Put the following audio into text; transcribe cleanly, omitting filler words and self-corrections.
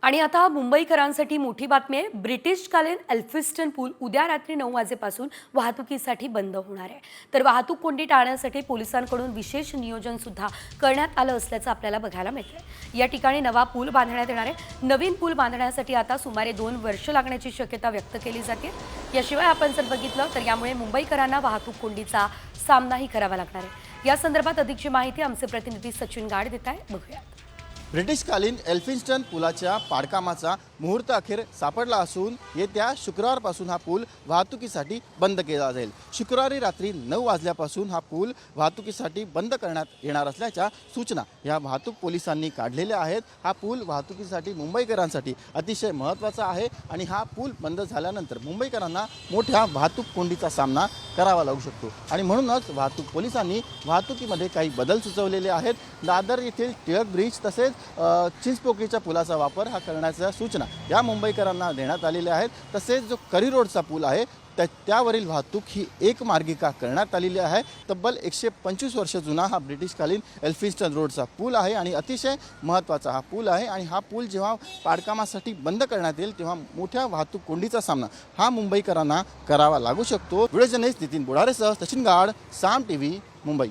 आणि आता मुंबईकरांसाठी मोठी बातमी आहे। ब्रिटिशकालीन एल्फिन्स्टन पूल उद्या रात्री 9 वाजेपासून वाहतुकीसाठी बंद होणार आहे। तर वाहतूक कोंडी टाळण्यासाठी पोलिसांकडून विशेष नियोजन सुद्धा करण्यात आलं असल्याचं आपल्याला बघायला मिळतंय। या ठिकाणी नवा पूल बांधण्यात येणार आहे। नवीन पूल बांधण्यासाठी आता सुमारे 2 वर्ष लागण्याची शक्यता व्यक्त केली जाते। याशिवाय आपण जर बघितलं तर यामुळे मुंबईकरांना वाहतूक कोंडीचा सामनाही करावा लागणार आहे। या संदर्भात अधिकची माहिती आमचे प्रतिनिधी सचिन गाड देत आहे, बघूया। ब्रिटिशकालीन एल्फिन्स्टन पुलाच्या पाडकामाचा मुहूर्त अखेर सापडला असून येत्या शुक्रवारपासून हा पूल वाहतुकीसाठी बंद केला जाईल। शुक्रवारी रात्री 9 वाजल्यापासून हा पूल वाहतुकीसाठी बंद करण्यात येणार असल्याच्या सूचना या वाहतूक पोलिसांनी काढलेल्या आहेत। हा पूल वाहतुकीसाठी मुंबईकरांसाठी अतिशय महत्त्वाचा आहे आणि हा पूल बंद झाल्यानंतर मुंबईकरांना मोठ्या वाहतूक कोंडीचा सामना करावा लागू शकतो आणि म्हणूनच वाहतूक पोलिसांनी वाहतुकीमध्ये काही बदल सुचवलेले आहेत। दादर येथील टिळक ब्रिज तसेच चिंचपोकळीच्या पुलाचा वापर हा करण्याच्या सूचना या मुंबईकरांना देण्यात आलेल्या आहेत। तसेच जो करी रोडचा पूल आहे त्यावरील वाहतूक ही एक मार्गिका करण्यात आलेली आहे। तब्बल 125 वर्ष जुना हा ब्रिटिशकालीन एल्फिन्स्टन रोडचा पूल आहे आणि अतिशय महत्त्वाचा हा पूल आहे आणि हा पूल जेव्हा पाडकामासाठी बंद करण्यात येईल तेव्हा मोठ्या वाहतूक कोंडीचा सामना हा मुंबईकरांना करावा लागू शकतो। व्हिडिओ जर्नलिस्ट नितीन बोडारेसह सचिन गाड, साम टीव्ही, मुंबई।